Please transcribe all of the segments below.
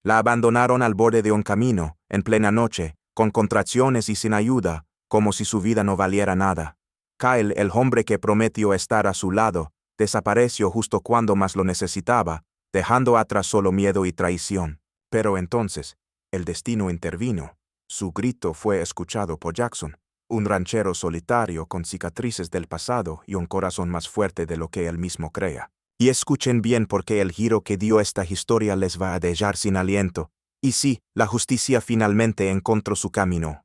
La abandonaron al borde de un camino, en plena noche, con contracciones y sin ayuda, como si su vida no valiera nada. Kyle, el hombre que prometió estar a su lado, desapareció justo cuando más lo necesitaba, dejando atrás solo miedo y traición. Pero entonces, el destino intervino. Su grito fue escuchado por Jackson, un ranchero solitario con cicatrices del pasado y un corazón más fuerte de lo que él mismo crea. Y escuchen bien porque el giro que dio esta historia les va a dejar sin aliento. Y sí, la justicia finalmente encontró su camino.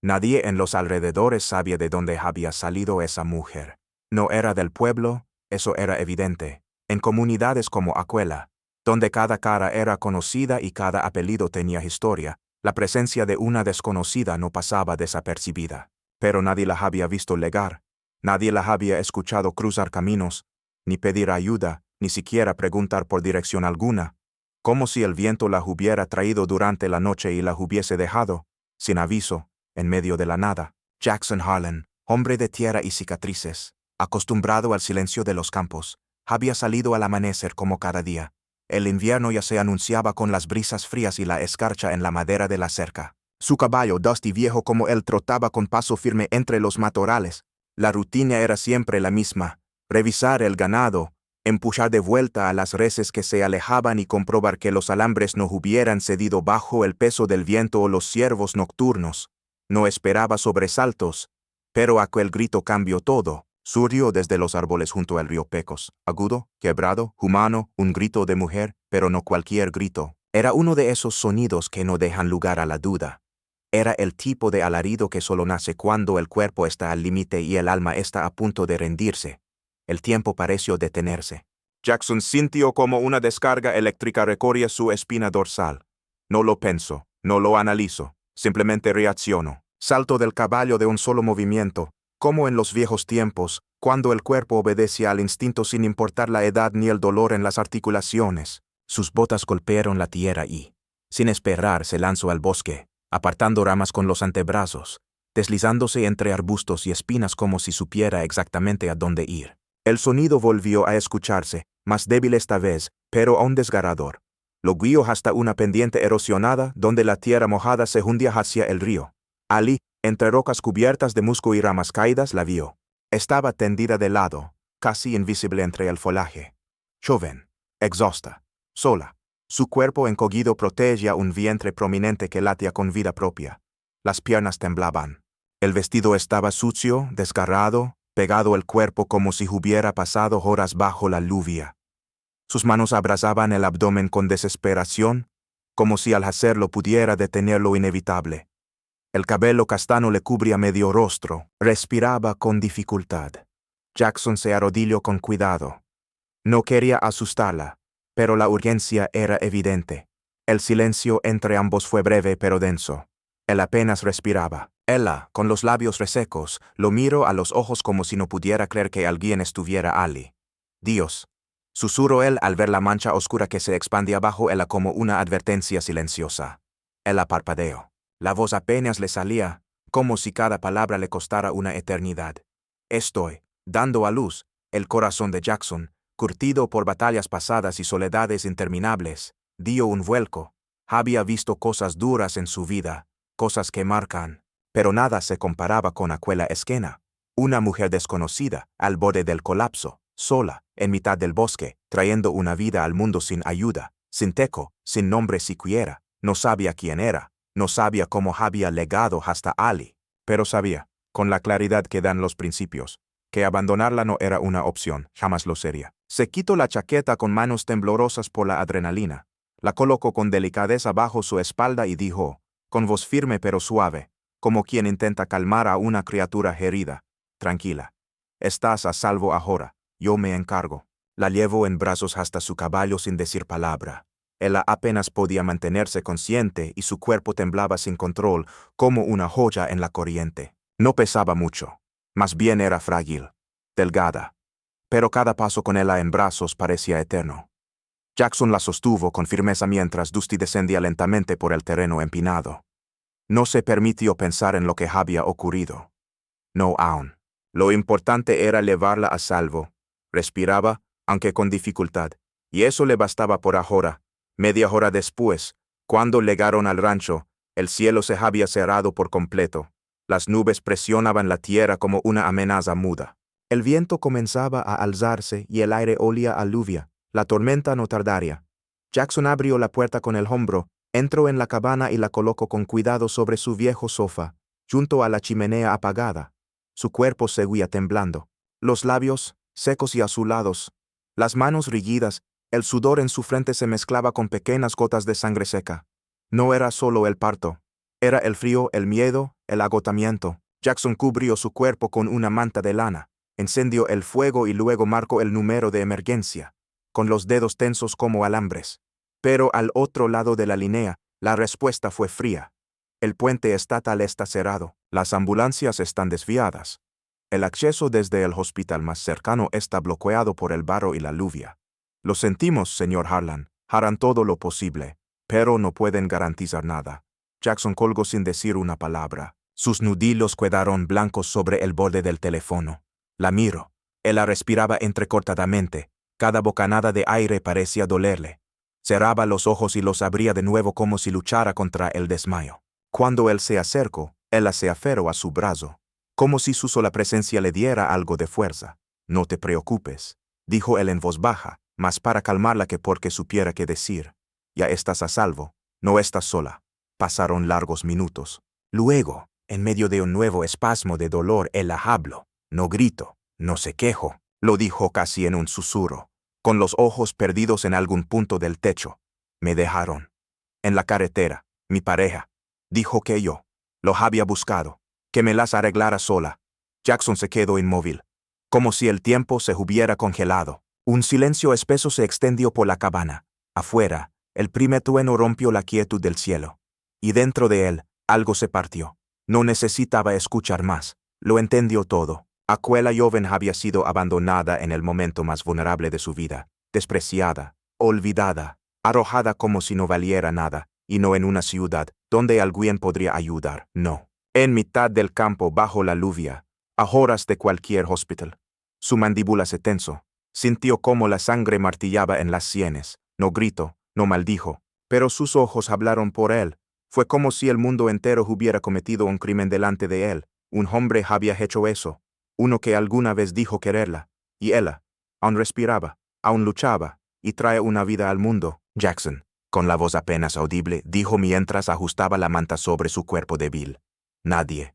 Nadie en los alrededores sabía de dónde había salido esa mujer. No era del pueblo, eso era evidente. En comunidades como Aquela, donde cada cara era conocida y cada apellido tenía historia, la presencia de una desconocida no pasaba desapercibida. Pero nadie la había visto llegar, nadie la había escuchado cruzar caminos, ni pedir ayuda, ni siquiera preguntar por dirección alguna, como si el viento la hubiera traído durante la noche y la hubiese dejado, sin aviso, en medio de la nada. Jackson Harlan, hombre de tierra y cicatrices, acostumbrado al silencio de los campos, había salido al amanecer como cada día. El invierno ya se anunciaba con las brisas frías y la escarcha en la madera de la cerca. Su caballo, Dusty viejo como él, trotaba con paso firme entre los matorrales. La rutina era siempre la misma: revisar el ganado, empujar de vuelta a las reses que se alejaban y comprobar que los alambres no hubieran cedido bajo el peso del viento o los ciervos nocturnos. No esperaba sobresaltos, pero aquel grito cambió todo. Surgió desde los árboles junto al río Pecos, agudo, quebrado, humano, un grito de mujer, pero no cualquier grito. Era uno de esos sonidos que no dejan lugar a la duda. Era el tipo de alarido que solo nace cuando el cuerpo está al límite y el alma está a punto de rendirse. El tiempo pareció detenerse. Jackson sintió como una descarga eléctrica recorría su espina dorsal. No lo pensó, no lo analizó, simplemente reaccionó. Saltó del caballo de un solo movimiento, como en los viejos tiempos, cuando el cuerpo obedecía al instinto sin importar la edad ni el dolor en las articulaciones. Sus botas golpearon la tierra y, sin esperar, se lanzó al bosque, apartando ramas con los antebrazos, deslizándose entre arbustos y espinas como si supiera exactamente a dónde ir. El sonido volvió a escucharse, más débil esta vez, pero aún desgarrador. Lo guió hasta una pendiente erosionada donde la tierra mojada se hundía hacia el río. Ali, entre rocas cubiertas de musgo y ramas caídas, la vio. Estaba tendida de lado, casi invisible entre el follaje. Joven, exhausta, sola. Su cuerpo encogido protegía un vientre prominente que latía con vida propia. Las piernas temblaban. El vestido estaba sucio, desgarrado, pegado al cuerpo como si hubiera pasado horas bajo la lluvia. Sus manos abrazaban el abdomen con desesperación, como si al hacerlo pudiera detener lo inevitable. El cabello castaño le cubría medio rostro. Respiraba con dificultad. Jackson se arrodilló con cuidado. No quería asustarla, pero la urgencia era evidente. El silencio entre ambos fue breve pero denso. Él apenas respiraba. Ella, con los labios resecos, lo miró a los ojos como si no pudiera creer que alguien estuviera allí. Dios, susurró él al ver la mancha oscura que se expandía bajo ella como una advertencia silenciosa. Ella parpadeó. La voz apenas le salía, como si cada palabra le costara una eternidad. Estoy dando a luz. El corazón de Jackson, curtido por batallas pasadas y soledades interminables, dio un vuelco. Había visto cosas duras en su vida, cosas que marcan, pero nada se comparaba con aquella escena. Una mujer desconocida, al borde del colapso, sola, en mitad del bosque, trayendo una vida al mundo sin ayuda, sin techo, sin nombre siquiera. No sabía quién era. No sabía cómo había llegado hasta Ali, pero sabía, con la claridad que dan los principios, que abandonarla no era una opción, jamás lo sería. Se quitó la chaqueta con manos temblorosas por la adrenalina, la colocó con delicadeza bajo su espalda y dijo, con voz firme pero suave, como quien intenta calmar a una criatura herida: tranquila. Estás a salvo ahora, yo me encargo. La llevó en brazos hasta su caballo sin decir palabra. Ella apenas podía mantenerse consciente y su cuerpo temblaba sin control, como una joya en la corriente. No pesaba mucho, más bien era frágil, delgada. Pero cada paso con ella en brazos parecía eterno. Jackson la sostuvo con firmeza mientras Dusty descendía lentamente por el terreno empinado. No se permitió pensar en lo que había ocurrido. No aún. Lo importante era llevarla a salvo. Respiraba, aunque con dificultad, y eso le bastaba por ahora. Media hora después, cuando llegaron al rancho, el cielo se había cerrado por completo. Las nubes presionaban la tierra como una amenaza muda. El viento comenzaba a alzarse y el aire olía a lluvia. La tormenta no tardaría. Jackson abrió la puerta con el hombro, entró en la cabana y la colocó con cuidado sobre su viejo sofá, junto a la chimenea apagada. Su cuerpo seguía temblando. Los labios, secos y azulados, las manos rígidas, el sudor en su frente se mezclaba con pequeñas gotas de sangre seca. No era solo el parto. Era el frío, el miedo, el agotamiento. Jackson cubrió su cuerpo con una manta de lana, encendió el fuego y luego marcó el número de emergencia, con los dedos tensos como alambres. Pero al otro lado de la línea, la respuesta fue fría. El puente estatal está cerrado. Las ambulancias están desviadas. El acceso desde el hospital más cercano está bloqueado por el barro y la lluvia. Lo sentimos, señor Harlan. Harán todo lo posible, pero no pueden garantizar nada. Jackson colgó sin decir una palabra. Sus nudillos quedaron blancos sobre el borde del teléfono. La miró. Ella respiraba entrecortadamente. Cada bocanada de aire parecía dolerle. Cerraba los ojos y los abría de nuevo como si luchara contra el desmayo. Cuando él se acercó, ella se aferró a su brazo, como si su sola presencia le diera algo de fuerza. No te preocupes, dijo él en voz baja, más para calmarla que porque supiera qué decir. Ya estás a salvo, no estás sola. Pasaron largos minutos. Luego, en medio de un nuevo espasmo de dolor, él habló. No grito, no se quejo, lo dijo casi en un susurro, con los ojos perdidos en algún punto del techo. Me dejaron. En la carretera, mi pareja. Dijo que yo lo había buscado, que me las arreglara sola. Jackson se quedó inmóvil, como si el tiempo se hubiera congelado. Un silencio espeso se extendió por la cabana. Afuera, el primer trueno rompió la quietud del cielo. Y dentro de él, algo se partió. No necesitaba escuchar más. Lo entendió todo. Aquella joven había sido abandonada en el momento más vulnerable de su vida, despreciada, olvidada, arrojada como si no valiera nada, y no en una ciudad donde alguien podría ayudar, no. En mitad del campo bajo la lluvia, a horas de cualquier hospital. Su mandíbula se tensó. Sintió cómo la sangre martillaba en las sienes. No gritó, no maldijo, pero sus ojos hablaron por él. Fue como si el mundo entero hubiera cometido un crimen delante de él. Un hombre había hecho eso. Uno que alguna vez dijo quererla. Y ella, aún respiraba, aún luchaba, y trae una vida al mundo. Jackson, con la voz apenas audible, dijo mientras ajustaba la manta sobre su cuerpo débil. Nadie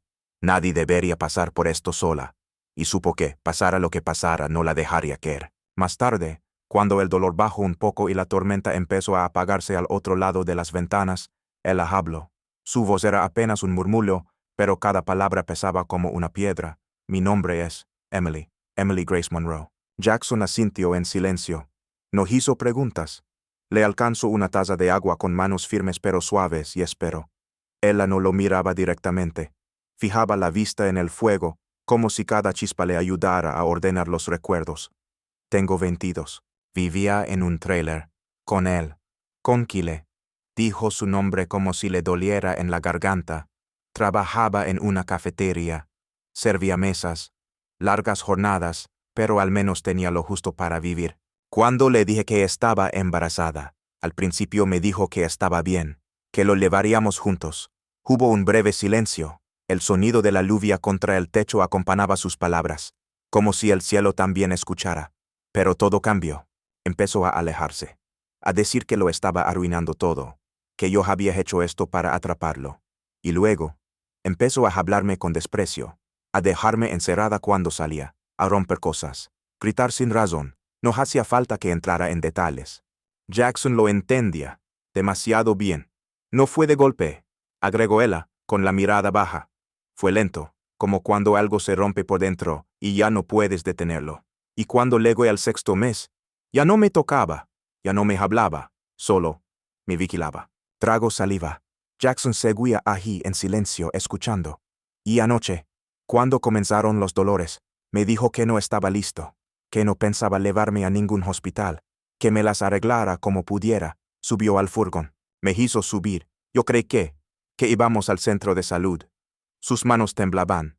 debería pasar por esto sola. Y supo que, pasara lo que pasara, no la dejaría caer. Más tarde, cuando el dolor bajó un poco y la tormenta empezó a apagarse al otro lado de las ventanas, ella habló. Su voz era apenas un murmullo, pero cada palabra pesaba como una piedra. Mi nombre es Emily Grace Monroe. Jackson asintió en silencio. No hizo preguntas. Le alcanzó una taza de agua con manos firmes pero suaves y esperó. Ella no lo miraba directamente. Fijaba la vista en el fuego, como si cada chispa le ayudara a ordenar los recuerdos. Tengo 22. Vivía en un trailer. Con él. Con Kyle. Dijo su nombre como si le doliera en la garganta. Trabajaba en una cafetería. Servía mesas. Largas jornadas, pero al menos tenía lo justo para vivir. Cuando le dije que estaba embarazada, al principio me dijo que estaba bien, que lo llevaríamos juntos. Hubo un breve silencio. El sonido de la lluvia contra el techo acompañaba sus palabras, como si el cielo también escuchara. Pero todo cambió. Empezó a alejarse, a decir que lo estaba arruinando todo, que yo había hecho esto para atraparlo. Y luego, empezó a hablarme con desprecio, a dejarme encerrada cuando salía, a romper cosas, gritar sin razón. No hacía falta que entrara en detalles. Jackson lo entendía demasiado bien. No fue de golpe, agregó ella, con la mirada baja. Fue lento, como cuando algo se rompe por dentro y ya no puedes detenerlo. Y cuando llegó al 6º mes, ya no me tocaba, ya no me hablaba, solo me vigilaba. Trago saliva. Jackson seguía allí en silencio escuchando. Y anoche, cuando comenzaron los dolores, me dijo que no estaba listo, que no pensaba llevarme a ningún hospital, que me las arreglara como pudiera. Subió al furgón. Me hizo subir. Yo creí que íbamos al centro de salud. Sus manos temblaban.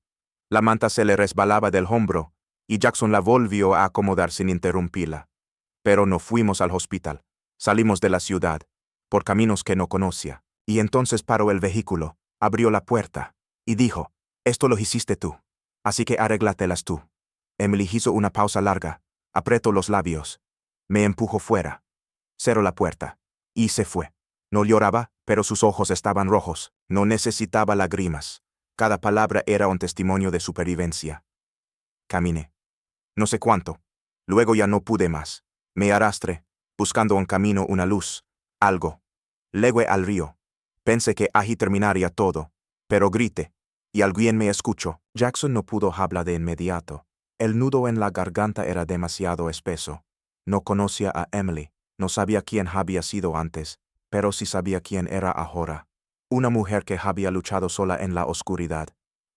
La manta se le resbalaba del hombro, y Jackson la volvió a acomodar sin interrumpirla. Pero no fuimos al hospital. Salimos de la ciudad, por caminos que no conocía. Y entonces paró el vehículo, abrió la puerta, y dijo, «Esto lo hiciste tú. Así que arréglatelas tú». Emily hizo una pausa larga, apretó los labios. Me empujó fuera. Cerró la puerta. Y se fue. No lloraba, pero sus ojos estaban rojos. No necesitaba lágrimas. Cada palabra era un testimonio de supervivencia. Caminé. No sé cuánto. Luego ya no pude más. Me arrastré, buscando un camino, una luz, algo. Legüe al río. Pensé que allí terminaría todo, pero grité, y alguien me escuchó. Jackson no pudo hablar de inmediato. El nudo en la garganta era demasiado espeso. No conocía a Emily, no sabía quién había sido antes, pero sí sabía quién era ahora. Una mujer que había luchado sola en la oscuridad,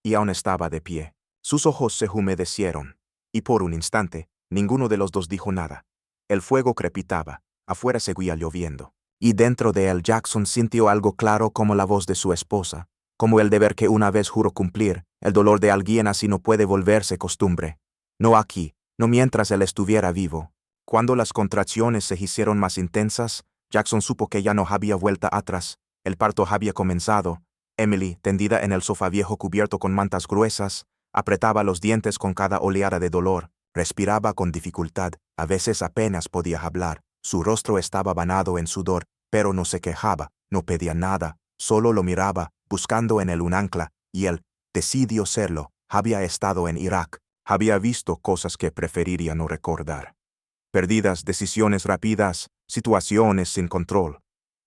y aún estaba de pie. Sus ojos se humedecieron, y por un instante, ninguno de los dos dijo nada. El fuego crepitaba, afuera seguía lloviendo. Y dentro de él Jackson sintió algo claro como la voz de su esposa, como el deber que una vez juró cumplir. El dolor de alguien así no puede volverse costumbre. No aquí, no mientras él estuviera vivo. Cuando las contracciones se hicieron más intensas, Jackson supo que ya no había vuelta atrás. El parto había comenzado. Emily, tendida en el sofá viejo cubierto con mantas gruesas, apretaba los dientes con cada oleada de dolor, respiraba con dificultad, a veces apenas podía hablar. Su rostro estaba bañado en sudor, pero no se quejaba, no pedía nada, solo lo miraba, buscando en él un ancla, y él decidió serlo. Había estado en Irak, había visto cosas que preferiría no recordar. Perdidas, decisiones rápidas, situaciones sin control.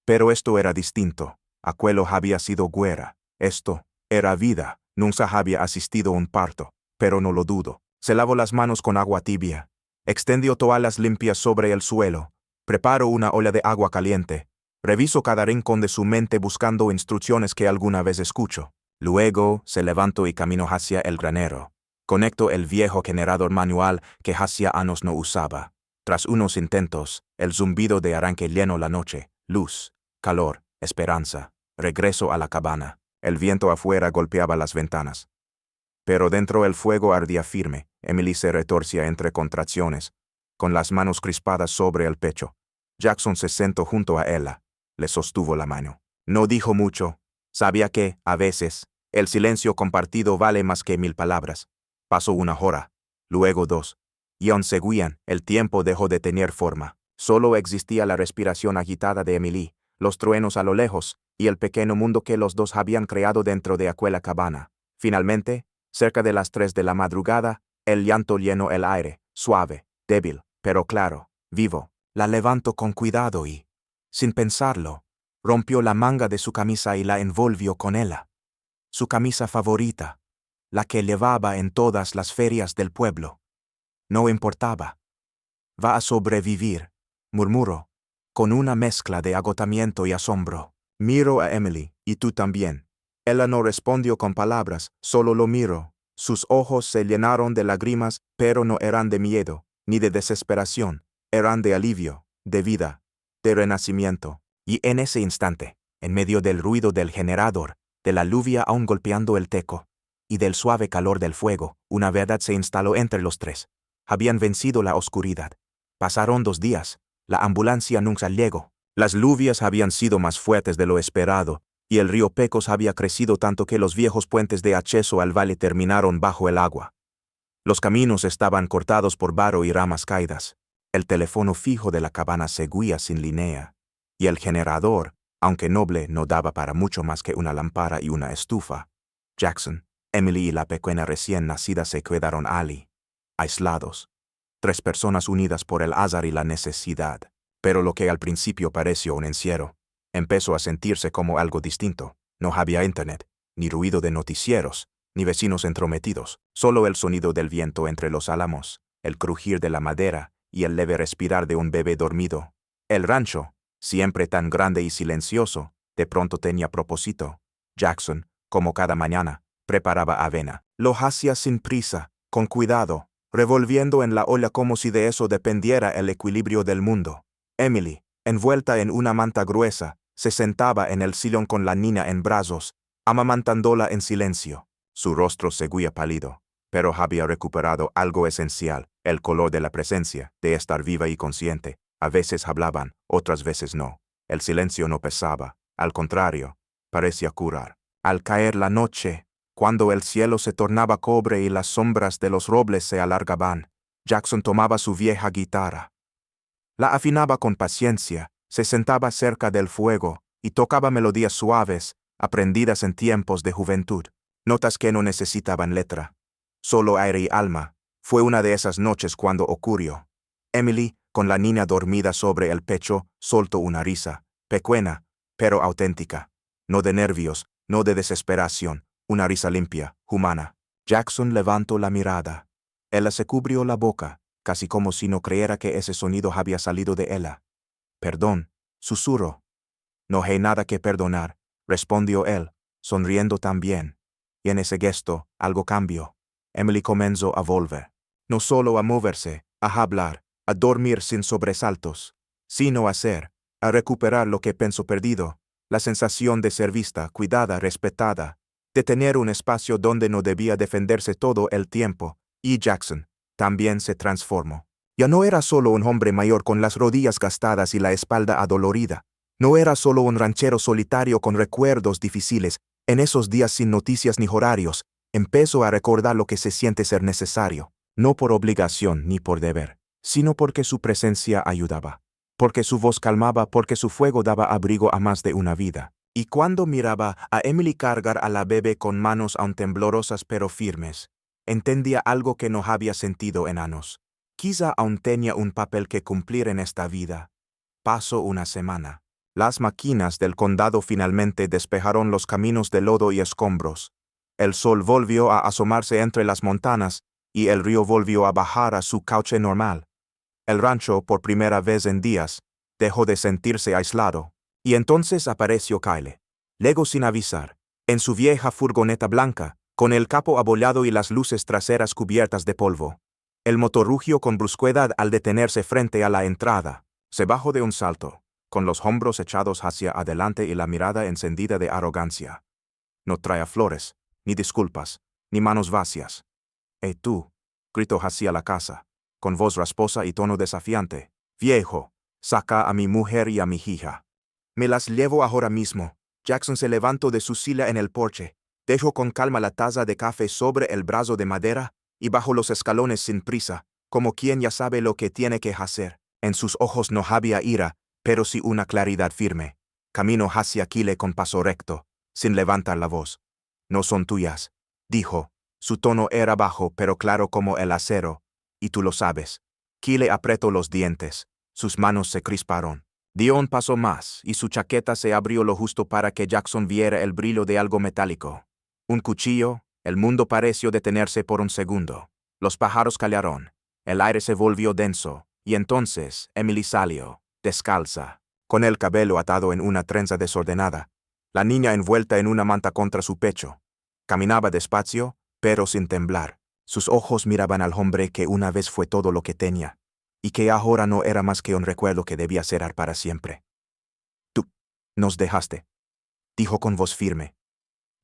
Pero esto era distinto. Aquello había sido guerra. Esto era vida. Nunca había asistido a un parto, pero no lo dudo. Se lavó las manos con agua tibia. Extendió toallas limpias sobre el suelo. Preparó una olla de agua caliente. Revisó cada rincón de su mente buscando instrucciones que alguna vez escuchó. Luego se levantó y caminó hacia el granero. Conectó el viejo generador manual que hacía años no usaba. Tras unos intentos, el zumbido de arranque llenó la noche. Luz, calor, esperanza. Regreso a la cabana. El viento afuera golpeaba las ventanas. Pero dentro el fuego ardía firme. Emily se retorcía entre contracciones, con las manos crispadas sobre el pecho. Jackson se sentó junto a ella. Le sostuvo la mano. No dijo mucho. Sabía que, a veces, el silencio compartido vale más que 1000 palabras. Pasó una hora, luego 2. Y aún seguían. El tiempo dejó de tener forma. Solo existía la respiración agitada de Emily, los truenos a lo lejos, y el pequeño mundo que los dos habían creado dentro de aquella cabana. Finalmente, cerca de las 3 de la madrugada, el llanto llenó el aire, suave, débil, pero claro, vivo. La levantó con cuidado y, sin pensarlo, rompió la manga de su camisa y la envolvió con ella. Su camisa favorita, la que llevaba en todas las ferias del pueblo. No importaba. Va a sobrevivir, murmuró, con una mezcla de agotamiento y asombro. Miró a Emily, y tú también. Ella no respondió con palabras, solo lo miró. Sus ojos se llenaron de lágrimas, pero no eran de miedo, ni de desesperación. Eran de alivio, de vida, de renacimiento. Y en ese instante, en medio del ruido del generador, de la lluvia aún golpeando el techo, y del suave calor del fuego, una verdad se instaló entre los tres. Habían vencido la oscuridad. Pasaron 2 días. La ambulancia nunca llegó. Las lluvias habían sido más fuertes de lo esperado, y el río Pecos había crecido tanto que los viejos puentes de acceso al valle terminaron bajo el agua. Los caminos estaban cortados por barro y ramas caídas. El teléfono fijo de la cabana seguía sin línea, y el generador, aunque noble, no daba para mucho más que una lámpara y una estufa. Jackson, Emily y la pequeña recién nacida se quedaron allí, aislados. 3 personas unidas por el azar y la necesidad. Pero lo que al principio pareció un encierro, empezó a sentirse como algo distinto. No había internet, ni ruido de noticieros, ni vecinos entrometidos, solo el sonido del viento entre los álamos, el crujir de la madera y el leve respirar de un bebé dormido. El rancho, siempre tan grande y silencioso, de pronto tenía propósito. Jackson, como cada mañana, preparaba avena. Lo hacía sin prisa, con cuidado, revolviendo en la olla como si de eso dependiera el equilibrio del mundo. Emily, envuelta en una manta gruesa, se sentaba en el sillón con la niña en brazos, amamantándola en silencio. Su rostro seguía pálido, pero había recuperado algo esencial, el color de la presencia, de estar viva y consciente. A veces hablaban, otras veces no. El silencio no pesaba, al contrario, parecía curar. Al caer la noche, cuando el cielo se tornaba cobre y las sombras de los robles se alargaban, Jackson tomaba su vieja guitarra. La afinaba con paciencia, se sentaba cerca del fuego y tocaba melodías suaves, aprendidas en tiempos de juventud, notas que no necesitaban letra, solo aire y alma. Fue una de esas noches cuando ocurrió. Emily, con la niña dormida sobre el pecho, soltó una risa, pequeña, pero auténtica. No de nervios, no de desesperación, una risa limpia, humana. Jackson levantó la mirada. Ella se cubrió la boca, casi como si no creyera que ese sonido había salido de ella. Perdón, susurró. No hay nada que perdonar, respondió él, sonriendo también. Y en ese gesto, algo cambió. Emily comenzó a volver. No solo a moverse, a hablar, a dormir sin sobresaltos, sino a recuperar lo que pensó perdido, la sensación de ser vista, cuidada, respetada, de tener un espacio donde no debía defenderse todo el tiempo, y Jackson también se transformó. Ya no era solo un hombre mayor con las rodillas gastadas y la espalda adolorida. No era solo un ranchero solitario con recuerdos difíciles. En esos días sin noticias ni horarios, empezó a recordar lo que se siente ser necesario, no por obligación ni por deber, sino porque su presencia ayudaba, porque su voz calmaba, porque su fuego daba abrigo a más de una vida. Y cuando miraba a Emily cargar a la bebé con manos aún temblorosas pero firmes, entendía algo que no había sentido en años. Quizá aún tenía un papel que cumplir en esta vida. Pasó una semana. Las máquinas del condado finalmente despejaron los caminos de lodo y escombros. El sol volvió a asomarse entre las montañas y el río volvió a bajar a su cauce normal. El rancho, por primera vez en días, dejó de sentirse aislado. Y entonces apareció Kyle. Luego sin avisar, en su vieja furgoneta blanca, con el capó abollado y las luces traseras cubiertas de polvo. El motor rugió con brusquedad al detenerse frente a la entrada. Se bajó de un salto, con los hombros echados hacia adelante y la mirada encendida de arrogancia. No traía flores, ni disculpas, ni manos vacías. Tú, gritó hacia la casa, con voz rasposa y tono desafiante. Viejo, saca a mi mujer y a mi hija. Me las llevo ahora mismo. Jackson se levantó de su silla en el porche, dejó con calma la taza de café sobre el brazo de madera y bajó los escalones sin prisa, como quien ya sabe lo que tiene que hacer. En sus ojos no había ira, pero sí una claridad firme. Caminó hacia Kyle con paso recto, sin levantar la voz. No son tuyas, dijo. Su tono era bajo pero claro como el acero, y tú lo sabes. Kyle apretó los dientes, sus manos se crisparon. Dio un paso más, y su chaqueta se abrió lo justo para que Jackson viera el brillo de algo metálico. Un cuchillo. El mundo pareció detenerse por un segundo. Los pájaros callaron. El aire se volvió denso, y entonces Emily salió, descalza, con el cabello atado en una trenza desordenada, la niña envuelta en una manta contra su pecho. Caminaba despacio, pero sin temblar. Sus ojos miraban al hombre que una vez fue todo lo que tenía, y que ahora no era más que un recuerdo que debía cerrar para siempre. Tú nos dejaste, dijo con voz firme.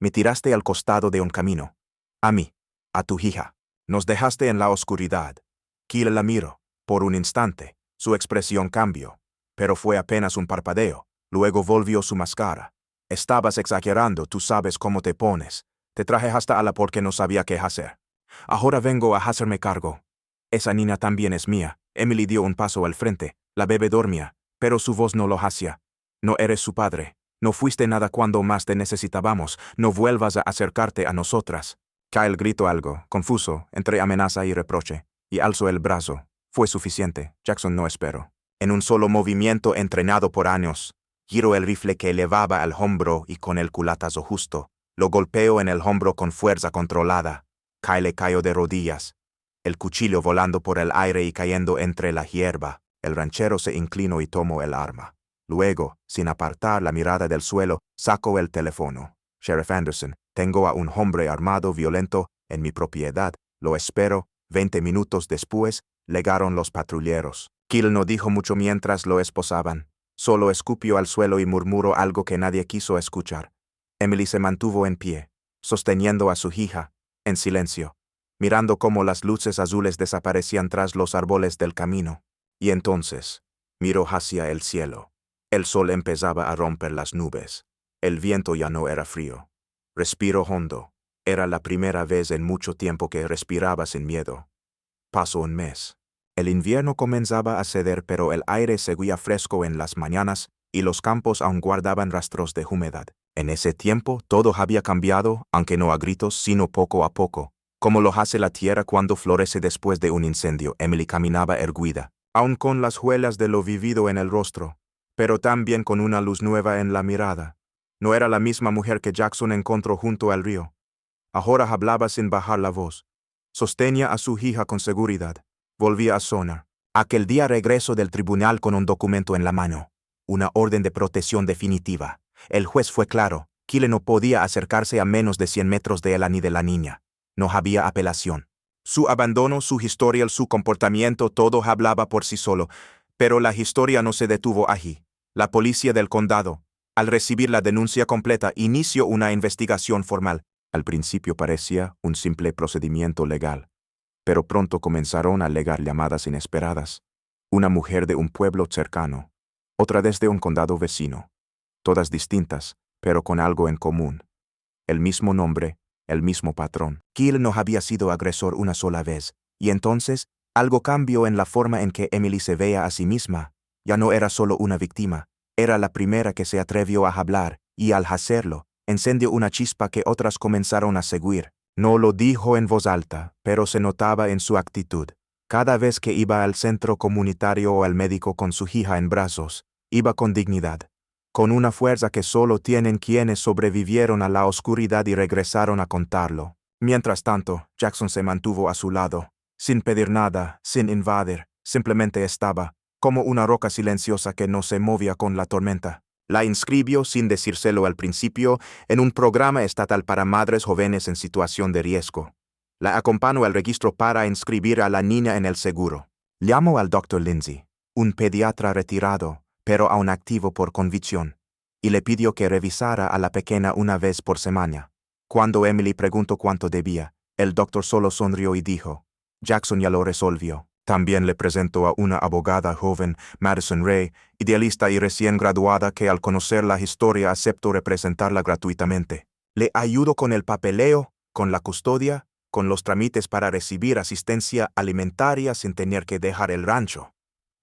Me tiraste al costado de un camino. A mí, a tu hija. Nos dejaste en la oscuridad. Kyle la miró. Por un instante, su expresión cambió, pero fue apenas un parpadeo. Luego volvió su máscara. Estabas exagerando, tú sabes cómo te pones. Te traje hasta ala porque no sabía qué hacer. Ahora vengo a hacerme cargo. Esa niña también es mía. Emily dio un paso al frente. La bebé dormía, pero su voz no lo hacía. No eres su padre. No fuiste nada cuando más te necesitábamos. No vuelvas a acercarte a nosotras. Kyle gritó algo, confuso, entre amenaza y reproche, y alzó el brazo. Fue suficiente. Jackson no esperó. En un solo movimiento entrenado por años, giró el rifle que elevaba al hombro y con el culatazo justo, lo golpeó en el hombro con fuerza controlada. Kyle cayó de rodillas, el cuchillo volando por el aire y cayendo entre la hierba. El ranchero se inclinó y tomó el arma. Luego, sin apartar la mirada del suelo, sacó el teléfono. Sheriff Anderson, tengo a un hombre armado violento en mi propiedad. Lo espero. 20 minutos después, llegaron los patrulleros. Kyle no dijo mucho mientras lo esposaban. Solo escupió al suelo y murmuró algo que nadie quiso escuchar. Emily se mantuvo en pie, sosteniendo a su hija, en silencio, mirando cómo las luces azules desaparecían tras los árboles del camino. Y entonces, miró hacia el cielo. El sol empezaba a romper las nubes. El viento ya no era frío. Respiro hondo. Era la primera vez en mucho tiempo que respiraba sin miedo. Pasó un mes. El invierno comenzaba a ceder, pero el aire seguía fresco en las mañanas y los campos aún guardaban rastros de humedad. En ese tiempo todo había cambiado, aunque no a gritos, sino poco a poco. Como lo hace la tierra cuando florece después de un incendio, Emily caminaba erguida, aún con las huellas de lo vivido en el rostro, pero también con una luz nueva en la mirada. No era la misma mujer que Jackson encontró junto al río. Ahora hablaba sin bajar la voz. Sostenía a su hija con seguridad. Volvía a sonar. Aquel día regresó del tribunal con un documento en la mano. Una orden de protección definitiva. El juez fue claro. Kyle no podía acercarse a menos de 100 metros de él ni de la niña. No había apelación. Su abandono, su historial, su comportamiento, todo hablaba por sí solo. Pero la historia no se detuvo allí. La policía del condado, al recibir la denuncia completa, inició una investigación formal. Al principio parecía un simple procedimiento legal, pero pronto comenzaron a llegar llamadas inesperadas. Una mujer de un pueblo cercano, otra desde un condado vecino, todas distintas, pero con algo en común. El mismo nombre, el mismo patrón. Kyle no había sido agresor una sola vez, y entonces algo cambió en la forma en que Emily se veía a sí misma. Ya no era solo una víctima, era la primera que se atrevió a hablar, y al hacerlo, encendió una chispa que otras comenzaron a seguir. No lo dijo en voz alta, pero se notaba en su actitud. Cada vez que iba al centro comunitario o al médico con su hija en brazos, iba con dignidad, con una fuerza que solo tienen quienes sobrevivieron a la oscuridad y regresaron a contarlo. Mientras tanto, Jackson se mantuvo a su lado, sin pedir nada, sin invadir, simplemente estaba, como una roca silenciosa que no se movía con la tormenta. La inscribió, sin decírselo al principio, en un programa estatal para madres jóvenes en situación de riesgo. La acompañó al registro para inscribir a la niña en el seguro. Llamó al Dr. Lindsay, un pediatra retirado, pero aún activo por convicción, y le pidió que revisara a la pequeña una vez por semana. Cuando Emily preguntó cuánto debía, el doctor solo sonrió y dijo, Jackson ya lo resolvió. También le presentó a una abogada joven, Madison Ray, idealista y recién graduada, que al conocer la historia aceptó representarla gratuitamente. Le ayudó con el papeleo, con la custodia, con los trámites para recibir asistencia alimentaria sin tener que dejar el rancho.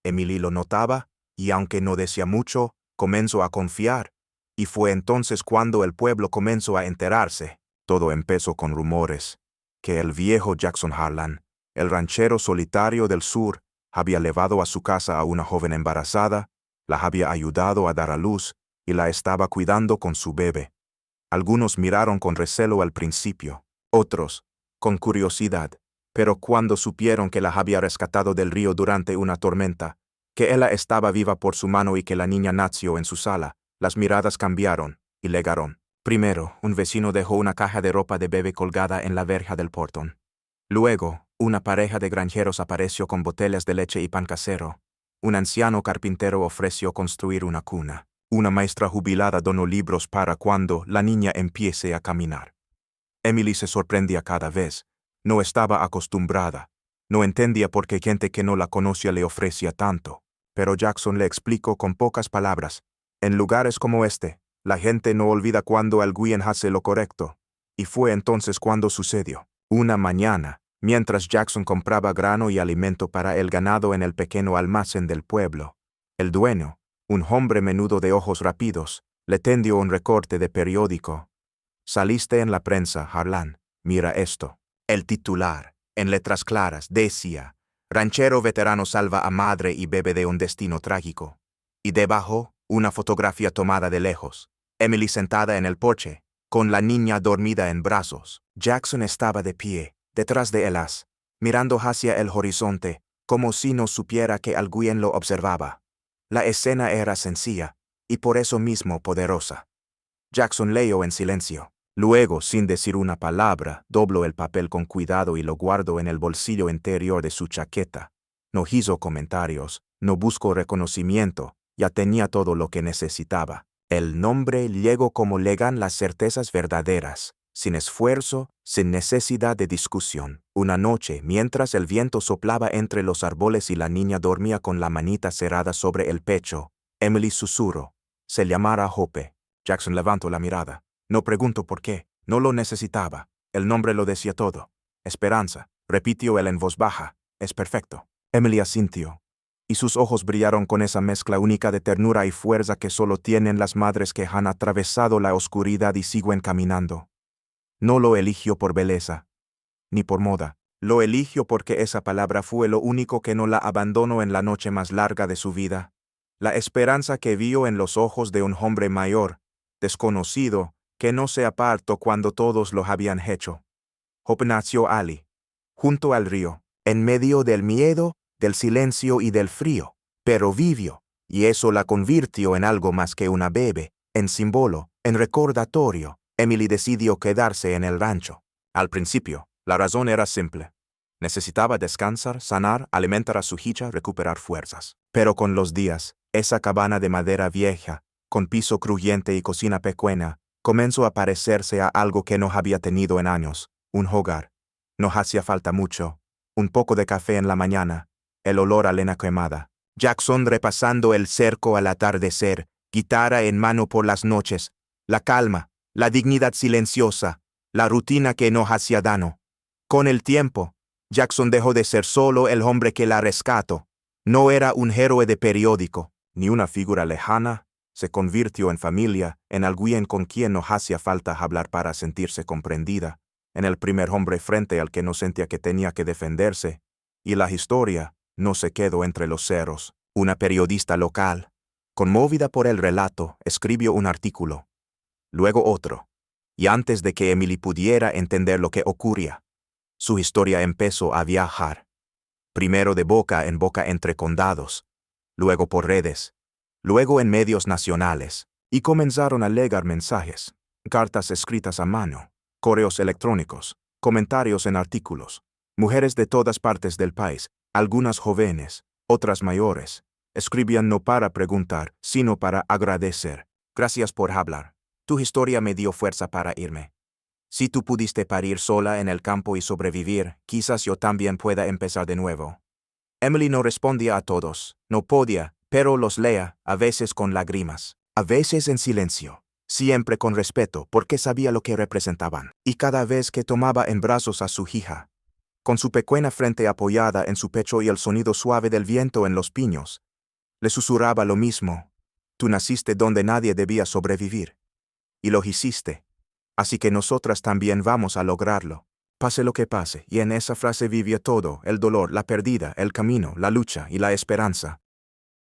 Emily lo notaba, y aunque no decía mucho, comenzó a confiar. Y fue entonces cuando el pueblo comenzó a enterarse. Todo empezó con rumores, que el viejo Jackson Harlan, el ranchero solitario del sur, había llevado a su casa a una joven embarazada, la había ayudado a dar a luz y la estaba cuidando con su bebé. Algunos miraron con recelo al principio, otros, con curiosidad, pero cuando supieron que la había rescatado del río durante una tormenta, que ella estaba viva por su mano y que la niña nació en su sala, las miradas cambiaron y llegaron. Primero, un vecino dejó una caja de ropa de bebé colgada en la verja del portón. Luego, una pareja de granjeros apareció con botellas de leche y pan casero. Un anciano carpintero ofreció construir una cuna. Una maestra jubilada donó libros para cuando la niña empiece a caminar. Emily se sorprendía cada vez. No estaba acostumbrada. No entendía por qué gente que no la conocía le ofrecía tanto. Pero Jackson le explicó con pocas palabras. En lugares como este, la gente no olvida cuando alguien hace lo correcto. Y fue entonces cuando sucedió. Una mañana, mientras Jackson compraba grano y alimento para el ganado en el pequeño almacén del pueblo, el dueño, un hombre menudo de ojos rápidos, le tendió un recorte de periódico. Saliste en la prensa, Harlan. Mira esto. El titular, en letras claras, decía, Ranchero veterano salva a madre y bebé de un destino trágico. Y debajo, una fotografía tomada de lejos. Emily sentada en el porche, con la niña dormida en brazos. Jackson estaba de pie, detrás de ellas, mirando hacia el horizonte, como si no supiera que alguien lo observaba. La escena era sencilla, y por eso mismo poderosa. Jackson leyó en silencio. Luego, sin decir una palabra, dobló el papel con cuidado y lo guardó en el bolsillo interior de su chaqueta. No hizo comentarios, no buscó reconocimiento, ya tenía todo lo que necesitaba. El nombre llegó como llegan las certezas verdaderas, sin esfuerzo, sin necesidad de discusión. Una noche, mientras el viento soplaba entre los árboles y la niña dormía con la manita cerrada sobre el pecho, Emily susurró. Se llamará Hope. Jackson levantó la mirada. No pregunto por qué. No lo necesitaba. El nombre lo decía todo. Esperanza, repitió él en voz baja. Es perfecto. Emily asintió. Y sus ojos brillaron con esa mezcla única de ternura y fuerza que solo tienen las madres que han atravesado la oscuridad y siguen caminando. No lo eligió por belleza, ni por moda. Lo eligió porque esa palabra fue lo único que no la abandonó en la noche más larga de su vida. La esperanza que vio en los ojos de un hombre mayor, desconocido, que no se apartó cuando todos lo habían hecho. Hope nació allí, junto al río, en medio del miedo, del silencio y del frío, pero vivió, y eso la convirtió en algo más que una bebé, en símbolo, en recordatorio. Emily decidió quedarse en el rancho. Al principio, la razón era simple. Necesitaba descansar, sanar, alimentar a su hija, recuperar fuerzas. Pero con los días, esa cabana de madera vieja, con piso crujiente y cocina pequeña, comenzó a parecerse a algo que no había tenido en años, un hogar. No hacía falta mucho, un poco de café en la mañana, el olor a lena quemada. Jackson repasando el cerco al atardecer, guitarra en mano por las noches, la calma, la dignidad silenciosa, la rutina que no hacía daño. Con el tiempo, Jackson dejó de ser solo el hombre que la rescató. No era un héroe de periódico, ni una figura lejana. Se convirtió en familia, en alguien con quien no hacía falta hablar para sentirse comprendida, en el primer hombre frente al que no sentía que tenía que defenderse. Y la historia no se quedó entre los ceros. Una periodista local, conmovida por el relato, escribió un artículo. Luego otro. Y antes de que Emily pudiera entender lo que ocurría, su historia empezó a viajar. Primero de boca en boca entre condados, luego por redes, luego en medios nacionales, y comenzaron a llegar mensajes, cartas escritas a mano, correos electrónicos, comentarios en artículos, mujeres de todas partes del país, algunas jóvenes, otras mayores, escribían no para preguntar, sino para agradecer. Gracias por hablar. Tu historia me dio fuerza para irme. Si tú pudiste parir sola en el campo y sobrevivir, quizás yo también pueda empezar de nuevo. Emily no respondía a todos, no podía, pero los leía, a veces con lágrimas, a veces en silencio, siempre con respeto porque sabía lo que representaban. Y cada vez que tomaba en brazos a su hija, con su pequeña frente apoyada en su pecho y el sonido suave del viento en los pinos, le susurraba lo mismo. Tú naciste donde nadie debía sobrevivir. Y lo hiciste. Así que nosotras también vamos a lograrlo. Pase lo que pase, y en esa frase vivía todo, el dolor, la pérdida, el camino, la lucha y la esperanza.